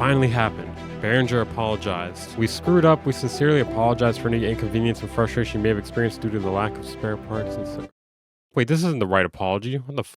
finally happened. Behringer apologized. "We screwed up. We sincerely apologize for any inconvenience and frustration you may have experienced due to the lack of spare parts and stuff." Wait, this isn't the right apology. What the f?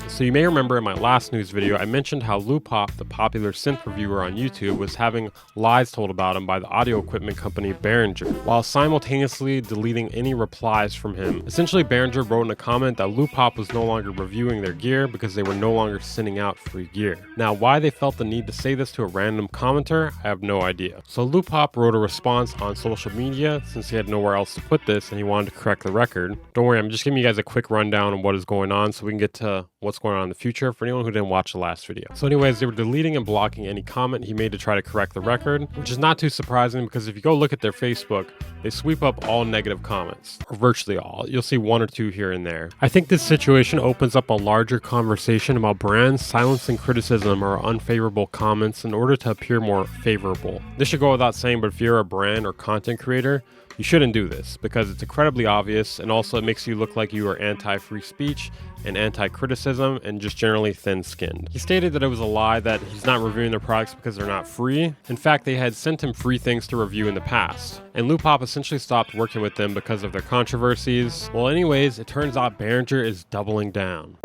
So you may remember in my last news video, I mentioned how Loopop, the popular synth reviewer on YouTube, was having lies told about him by the audio equipment company Behringer, while simultaneously deleting any replies from him. Essentially, Behringer wrote in a comment that Loopop was no longer reviewing their gear because they were no longer sending out free gear. Now, why they felt the need to say this to a random commenter, I have no idea. So Loopop wrote a response on social media since he had nowhere else to put this and he wanted to correct the record. Don't worry, I'm just giving you guys a quick rundown on what is going on so we can get to what's going on in the future for anyone who didn't watch the last video. So anyways, they were deleting and blocking any comment he made to try to correct the record, which is not too surprising because if you go look at their Facebook, they sweep up all negative comments, or virtually all. You'll see one or two here and there. I think this situation opens up a larger conversation about brands silencing criticism or unfavorable comments in order to appear more favorable. This should go without saying, but if you're a brand or content creator, you shouldn't do this because it's incredibly obvious, and also it makes you look like you are anti-free speech and anti-criticism and just generally thin-skinned. He stated that it was a lie that he's not reviewing their products because they're not free. In fact, they had sent him free things to review in the past, and Loopop essentially stopped working with them because of their controversies. Well, anyways, it turns out Behringer is doubling down.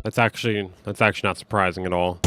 That's actually not surprising at all.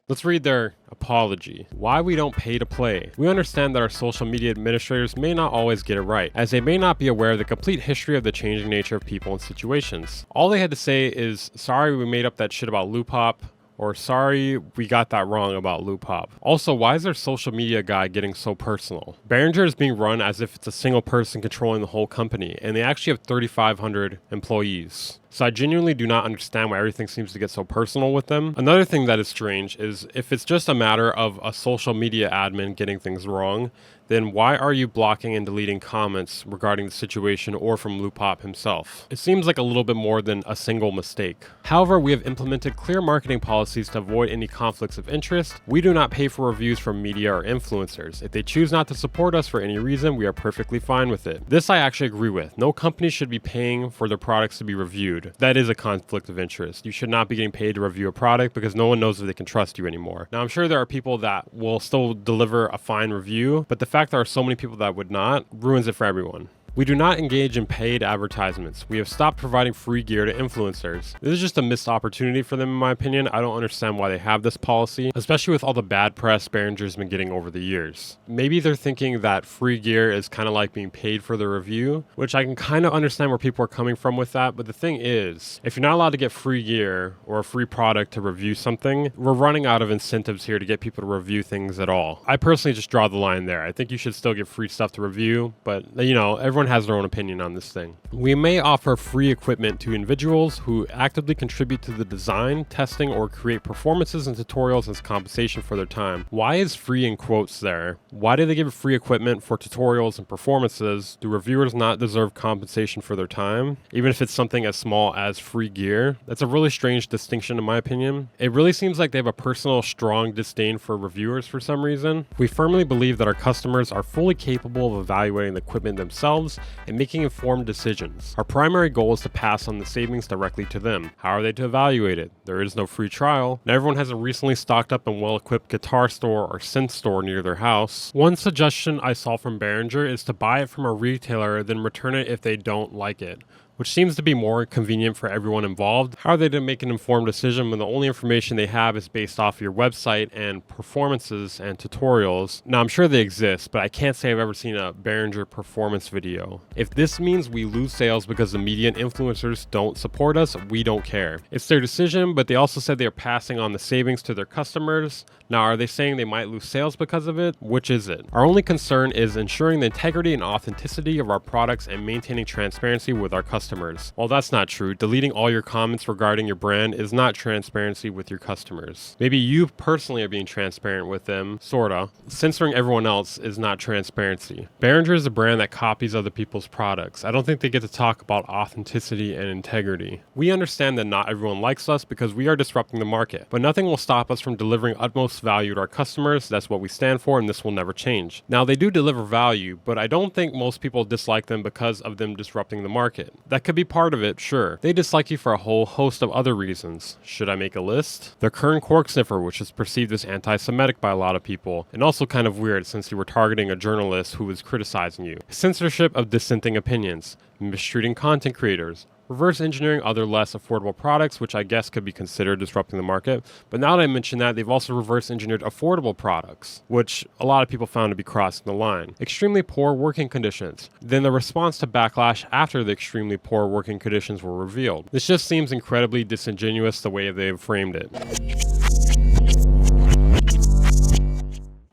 Let's read their apology. Why we don't pay to play. We understand that our social media administrators may not always get it right, as they may not be aware of the complete history of the changing nature of people and situations. All they had to say is, "Sorry we made up that shit about Loopop," or "Sorry, we got that wrong about Loopop." Also, why is their social media guy getting so personal? Behringer is being run as if it's a single person controlling the whole company, and they actually have 3,500 employees. So I genuinely do not understand why everything seems to get so personal with them. Another thing that is strange is if it's just a matter of a social media admin getting things wrong, then why are you blocking and deleting comments regarding the situation or from Loopop himself? It seems like a little bit more than a single mistake. However, we have implemented clear marketing policies to avoid any conflicts of interest. We do not pay for reviews from media or influencers. If they choose not to support us for any reason, we are perfectly fine with it. This I actually agree with. No company should be paying for their products to be reviewed. That is a conflict of interest. You should not be getting paid to review a product because no one knows if they can trust you anymore. Now, I'm sure there are people that will still deliver a fine review, but the fact there are so many people that would not ruins it for everyone. We do not engage in paid advertisements. We have stopped providing free gear to influencers. This is just a missed opportunity for them in my opinion. I don't understand why they have this policy, especially with all the bad press Behringer's been getting over the years. Maybe they're thinking that free gear is kind of like being paid for the review, which I can kind of understand where people are coming from with that, but the thing is, if you're not allowed to get free gear or a free product to review something, we're running out of incentives here to get people to review things at all. I personally just draw the line there. I think you should still get free stuff to review, but you know, everyone has their own opinion on this thing. We may offer free equipment to individuals who actively contribute to the design, testing, or create performances and tutorials as compensation for their time. Why is free in quotes there? Why do they give free equipment for tutorials and performances? Do reviewers not deserve compensation for their time, even if it's something as small as free gear? That's a really strange distinction in my opinion. It really seems like they have a personal, strong disdain for reviewers for some reason. We firmly believe that our customers are fully capable of evaluating the equipment themselves and making informed decisions. Our primary goal is to pass on the savings directly to them. How are they to evaluate it? There is no free trial. Not everyone has a recently stocked up and well-equipped guitar store or synth store near their house. One suggestion I saw from Behringer is to buy it from a retailer, then return it if they don't like it, which seems to be more convenient for everyone involved. How are they to make an informed decision when the only information they have is based off your website and performances and tutorials? Now, I'm sure they exist, but I can't say I've ever seen a Behringer performance video. If this means we lose sales because the media and influencers don't support us, we don't care. It's their decision, but they also said they are passing on the savings to their customers. Now, are they saying they might lose sales because of it? Which is it? Our only concern is ensuring the integrity and authenticity of our products and maintaining transparency with our customers. Well, that's not true. Deleting all your comments regarding your brand is not transparency with your customers. Maybe you personally are being transparent with them, sorta. Censoring everyone else is not transparency. Behringer is a brand that copies other people's products. I don't think they get to talk about authenticity and integrity. We understand that not everyone likes us because we are disrupting the market, but nothing will stop us from delivering utmost value to our customers. That's what we stand for, and this will never change. Now, they do deliver value, but I don't think most people dislike them because of them disrupting the market. That could be part of it, sure. They dislike you for a whole host of other reasons. Should I make a list? The current cork sniffer, which is perceived as anti-Semitic by a lot of people, and also kind of weird since you were targeting a journalist who was criticizing you. Censorship of dissenting opinions, mistreating content creators, reverse engineering other less affordable products, which I guess could be considered disrupting the market. But now that I mention that, they've also reverse engineered affordable products, which a lot of people found to be crossing the line. Extremely poor working conditions. Then the response to backlash after the extremely poor working conditions were revealed. This just seems incredibly disingenuous the way they've framed it.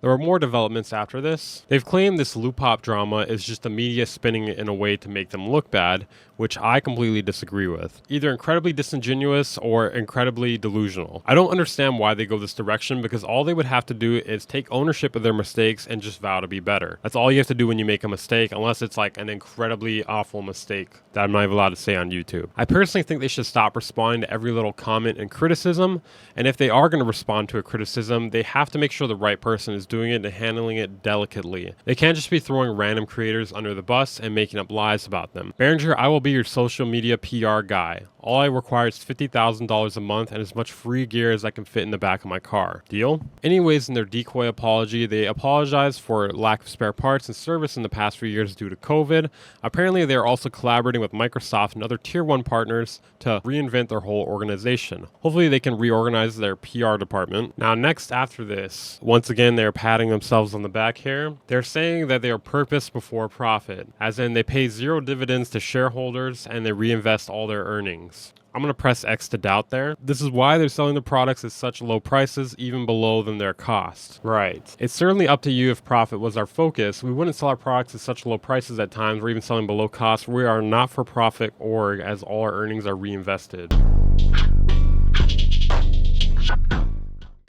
There were more developments after this. They've claimed this loop hop drama is just the media spinning it in a way to make them look bad, which I completely disagree with. Either incredibly disingenuous or incredibly delusional. I don't understand why they go this direction, because all they would have to do is take ownership of their mistakes and just vow to be better. That's all you have to do when you make a mistake, unless it's like an incredibly awful mistake that I'm not even allowed to say on YouTube. I personally think they should stop responding to every little comment and criticism, and if they are going to respond to a criticism, they have to make sure the right person is doing it and handling it delicately. They can't just be throwing random creators under the bus and making up lies about them. Behringer, I will be your social media PR guy. All I require is $50,000 a month and as much free gear as I can fit in the back of my car. Deal? Anyways, in their decoy apology, they apologize for lack of spare parts and service in the past few years due to COVID. Apparently, they are also collaborating with Microsoft and other Tier 1 partners to reinvent their whole organization. Hopefully, they can reorganize their PR department. Now, next after this, once again, they're patting themselves on the back here. They're saying that they are purpose before profit, as in they pay zero dividends to shareholders and they reinvest all their earnings. I'm going to press X to doubt there. This is why they're selling the products at such low prices, even below than their cost. Right. It's certainly up to you if profit was our focus. We wouldn't sell our products at such low prices at times. We're even selling below cost. We are a not-for-profit org, as all our earnings are reinvested.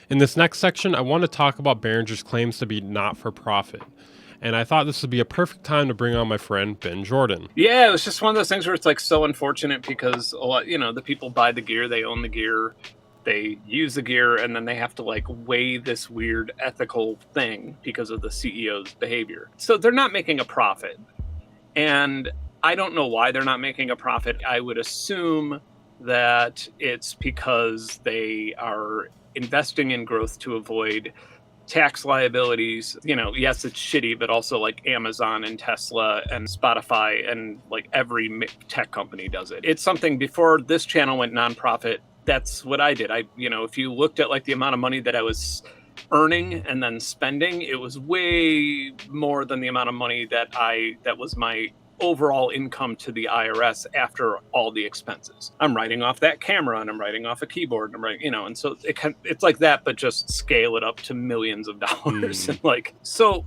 In this next section, I want to talk about Behringer's claims to be not-for-profit. And I thought this would be a perfect time to bring on my friend, Benn Jordan. Yeah, it was just one of those things where it's like so unfortunate because a lot, the people buy the gear, they own the gear, they use the gear, and then they have to like weigh this weird ethical thing because of the CEO's behavior. So they're not making a profit. And I don't know why they're not making a profit. I would assume that it's because they are investing in growth to avoid tax liabilities. Yes, it's shitty, but also like Amazon and Tesla and Spotify and like every tech company does it. It's something before this channel went nonprofit. That's what I did. If you looked at like the amount of money that I was earning and then spending, it was way more than the amount of money that was my overall income to the IRS after all the expenses. I'm writing off that camera and I'm writing off a keyboard and I'm writing, and so it's like that, but just scale it up to millions of dollars. And like, so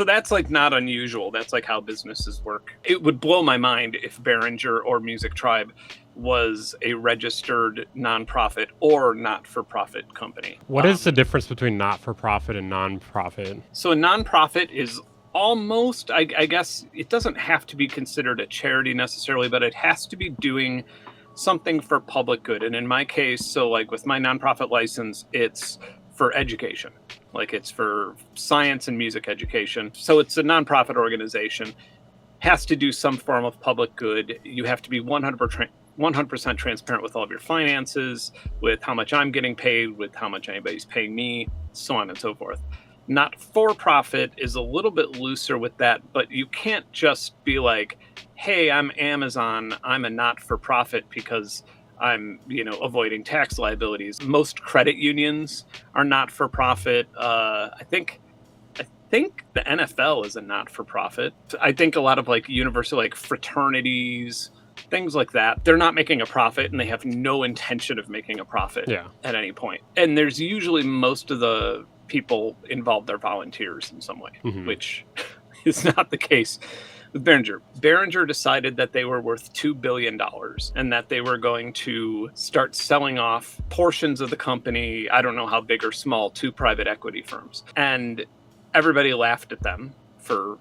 that's like not unusual. That's like how businesses work. It would blow my mind if Behringer or Music Tribe was a registered nonprofit or not-for-profit company. What is the difference between not-for-profit and non-profit? So a nonprofit is almost, I guess, it doesn't have to be considered a charity necessarily, but it has to be doing something for public good. And in my case, so like with my nonprofit license, it's for education. Like it's for science and music education. So it's a nonprofit organization, has to do some form of public good. You have to be 100% transparent with all of your finances, with how much I'm getting paid, with how much anybody's paying me, so on and so forth. Not for profit is a little bit looser with that, but you can't just be like, hey, I'm Amazon, I'm a not for profit because I'm, avoiding tax liabilities. Most credit unions are not for profit. I think the NFL is a not for profit. I think a lot of like universal like fraternities, things like that, they're not making a profit and they have no intention of making a profit at any point. And there's usually most of the people involved are volunteers in some way, which is not the case with Behringer. Behringer decided that they were worth $2 billion and that they were going to start selling off portions of the company, I don't know how big or small, to private equity firms. And everybody laughed at them for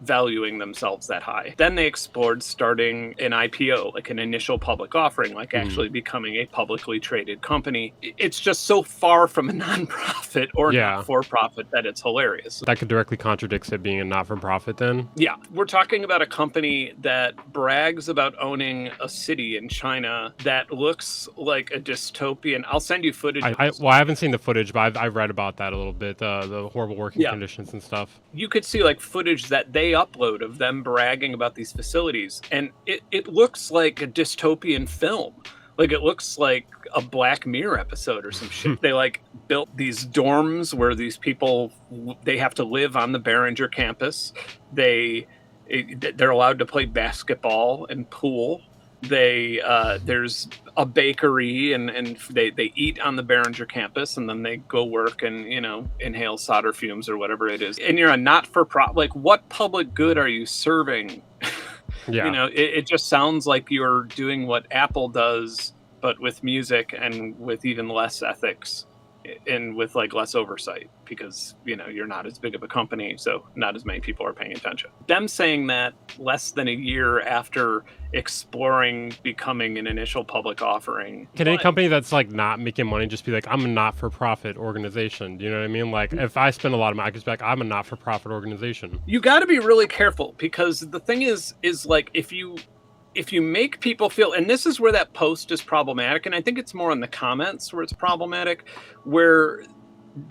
valuing themselves that high. Then they explored starting an IPO, like an initial public offering, like actually becoming a publicly traded company. It's just so far from a nonprofit or not-for-profit that it's hilarious. That could directly contradict it being a not-for-profit then? Yeah. We're talking about a company that brags about owning a city in China that looks like a dystopian. I'll send you footage. I haven't seen the footage, but I've read about that a little bit, the horrible working conditions and stuff. You could see like footage that they upload of them bragging about these facilities, and it looks like a dystopian film. Like it looks like a Black Mirror episode or some shit. They like built these dorms where these people, they have to live on the Behringer campus. They're allowed to play basketball and pool. There's a bakery and they eat on the Behringer campus, and then they go work and, inhale solder fumes or whatever it is. And you're a not-for-profit, like what public good are you serving? Yeah. It just sounds like you're doing what Apple does, but with music and with even less ethics and with like less oversight, because you're not as big of a company, so not as many people are paying attention. Them saying that less than a year after exploring becoming an initial public offering. Can any company that's like not making money just be like, I'm a not-for-profit organization? Do you know what I mean? Like if I spend a lot of money, I could just be like, I'm a not-for-profit organization. You got to be really careful, because the thing is like if you make people feel, and this is where that post is problematic, and I think it's more in the comments where it's problematic, where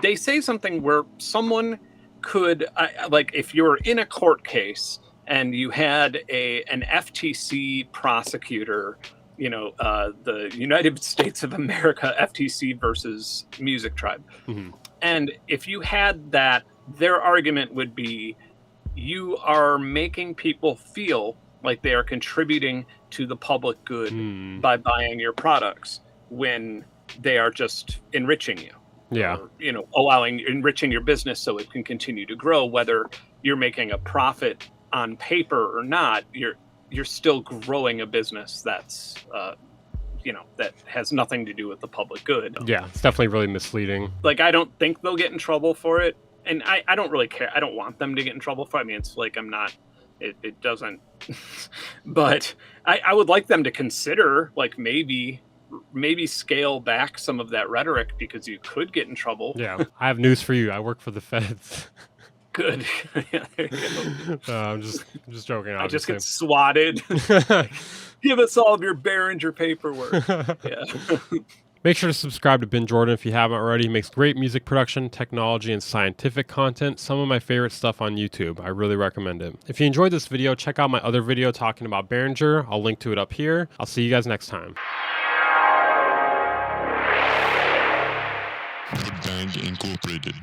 they say something where someone could, like if you're in a court case and you had an FTC prosecutor, the United States of America FTC versus Music Tribe. And if you had that, their argument would be, you are making people feel like they are contributing to the public good by buying your products, when they are just enriching you. Yeah. Or, enriching your business so it can continue to grow. Whether you're making a profit on paper or not, you're still growing a business that's that has nothing to do with the public good. Yeah, it's definitely really misleading. Like, I don't think they'll get in trouble for it, and I don't really care. I don't want them to get in trouble for it. I mean, it's like, I'm not, it doesn't, but I would like them to consider, like, maybe scale back some of that rhetoric, because you could get in trouble. Yeah, I have news for you. I work for the feds. Good. Yeah, there you go. I'm just joking. Obviously. I just get swatted. Give us all of your Behringer paperwork. Yeah. Make sure to subscribe to Benn Jordan if you haven't already. He makes great music production, technology, and scientific content. Some of my favorite stuff on YouTube. I really recommend it. If you enjoyed this video, check out my other video talking about Behringer. I'll link to it up here. I'll see you guys next time. The Band Incorporated.